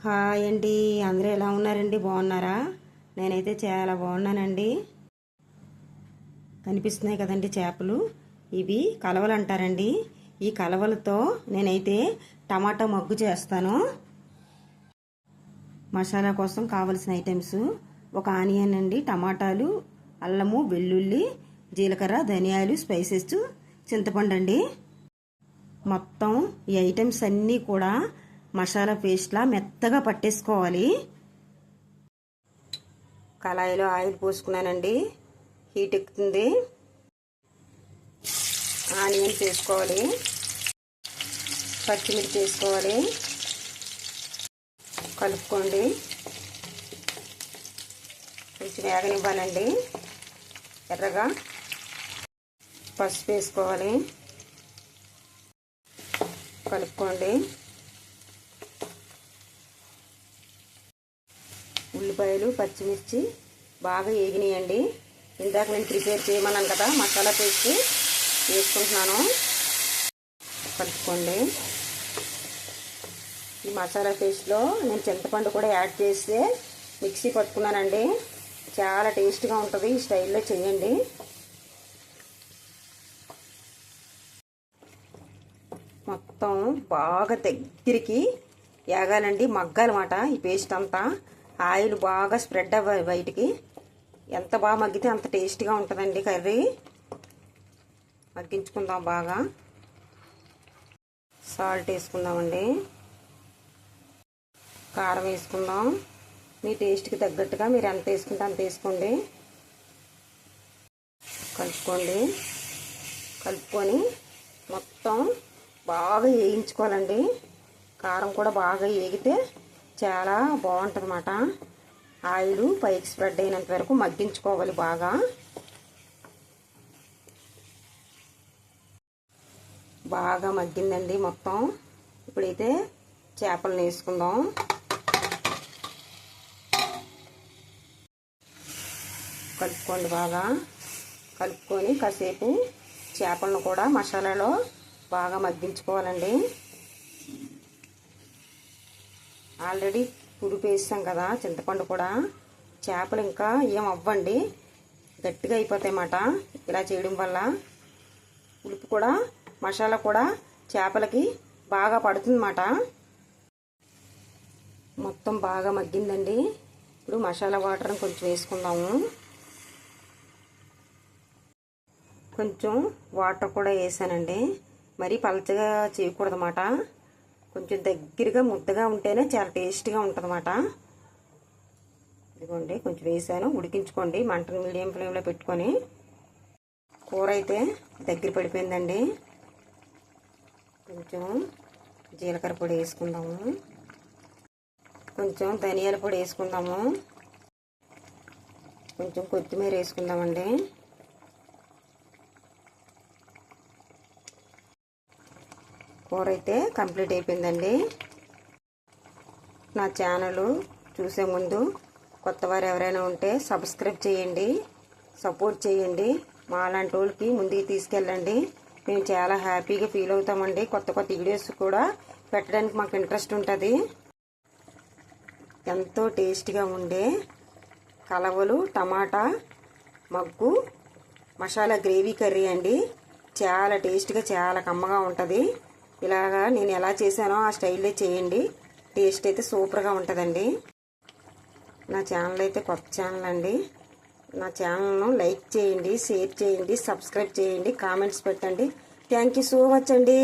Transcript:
Hi అండి, అందరూ ఎలా ఉన్నారండి? బాగున్నారా? నేనైతే చాలా బాగున్నానండి. కనిపిస్తున్నాయి కదండి చేపలు. ఇవి కలవలు అంటారండి. ఈ కలవలతో నేనైతే టమాటా మగ్గు చేస్తాను. మసాలా కోసం కావలసిన ఐటమ్స్: ఒక ఆనియన్ అండి, టమాటాలు, అల్లము, వెల్లుల్లి, జీలకర్ర, ధనియాలు, స్పైసెస్, చింతపండు అండి. మొత్తం ఈ ఐటమ్స్ అన్నీ కూడా మసాలా పేస్ట్లా మెత్తగా పట్టేసుకోవాలి. కళాయిలో ఆయిల్ పోసుకున్నానండి. హీట్ ఎక్కుతుంది. ఆనియన్స్ వేసుకోవాలి, పచ్చిమిర్చి వేసుకోవాలి, కలుపుకోండి. కొంచెం వేగనివ్వాలండి. ఎర్రగా పసుపు వేసుకోవాలి, కలుపుకోండి. ఉల్లిపాయలు, పచ్చిమిర్చి బాగా వేగినాయండి. ఇందాక నేను ప్రిపేర్ చేయమన్నాను కదా, మసాలా పేస్ట్ వేసుకుంటున్నాను. కలుపుకోండి. ఈ మసాలా పేస్ట్లో నేను చింతపండు కూడా యాడ్ చేస్తే మిక్సీ పట్టుకున్నానండి. చాలా టేస్ట్గా ఉంటుంది. ఈ స్టైల్లో చేయండి. మొత్తం బాగా దగ్గరికి వేగాలండి, మగ్గాలన్నమాట. ఈ పేస్ట్ అంతా ఆయిల్ బాగా స్ప్రెడ్ అవ్వాలి బయటికి. ఎంత బాగా మగ్గితే అంత టేస్ట్గా ఉంటుందండి కర్రీ. మగ్గించుకుందాం బాగా. సాల్ట్ వేసుకుందామండి, కారం వేసుకుందాం. మీ టేస్ట్కి తగ్గట్టుగా మీరు ఎంత వేసుకుంటే అంత వేసుకోండి. కలుపుకోండి. కలుపుకొని మొత్తం బాగా వేయించుకోవాలండి. కారం కూడా బాగా వేగితే చాలా బాగుంటుంది అన్నమాట. ఆయిల్ పైకి స్ప్రెడ్ అయినంత వరకు మగ్గించుకోవాలి బాగా. బాగా మగ్గిందండి మొత్తం. ఇప్పుడైతే చేపలను వేసుకుందాం. కలుపుకోండి బాగా. కలుపుకొని కాసేపు చేపలను కూడా మసాలాలో బాగా మగ్గించుకోవాలండి. ఆల్రెడీ పులుపు వేసాం కదా, చింతపండు కూడా. చేపలు ఇంకా ఏం అవ్వండి, గట్టిగా అయిపోతాయి అన్నమాట ఇలా చేయడం వల్ల. పులుపు కూడా మసాలా కూడా చేపలకి బాగా పడుతుందన్నమాట. మొత్తం బాగా మగ్గిందండి. ఇప్పుడు మసాలా వాటర్ కొంచెం వేసుకుందాము. కొంచెం వాటర్ కూడా వేసానండి. మరీ పలచగా చేయకూడదు అన్నమాట. కొంచెం దగ్గరగా ముద్దగా ఉంటేనే చాలా టేస్ట్గా ఉంటుంది అన్నమాట. ఇదిగోండి, కొంచెం వేసాను. ఉడికించుకోండి మంటను మీడియం ఫ్లేమ్లో పెట్టుకొని. కూర అయితే దగ్గర పడిపోయిందండి. కొంచెం జీలకర్ర పొడి వేసుకుందాము, కొంచెం ధనియాల పొడి వేసుకుందాము, కొంచెం కొత్తిమీర వేసుకుందామండి. కూర అయితే కంప్లీట్ అయిపోయిందండి. నా ఛానల్ చూసే ముందు కొత్తవారు ఎవరైనా ఉంటే సబ్స్క్రైబ్ చేయండి, సపోర్ట్ చేయండి. మా అలాంటి వాళ్ళకి ముందుకు తీసుకెళ్ళండి. మేము చాలా హ్యాపీగా ఫీల్ అవుతామండి. కొత్త కొత్త వీడియోస్ కూడా పెట్టడానికి మాకు ఇంట్రెస్ట్ ఉంటుంది. ఎంతో టేస్ట్గా ఉండే కలవలు టమాటా మగ్గు మసాలా గ్రేవీ కర్రీ అండి. చాలా టేస్ట్గా, చాలా కమ్మగా ఉంటుంది. ఇలాగా నేను ఎలా చేశానో ఆ స్టైల్లో చేయండి. టేస్ట్ అయితే సూపర్గా ఉంటుందండి. నా ఛానల్ అయితే కొత్త ఛానల్ అండి. నా ఛానల్ను లైక్ చేయండి, షేర్ చేయండి, సబ్స్క్రైబ్ చేయండి, కామెంట్స్ పెట్టండి. థ్యాంక్ యూ సో మచ్ అండి.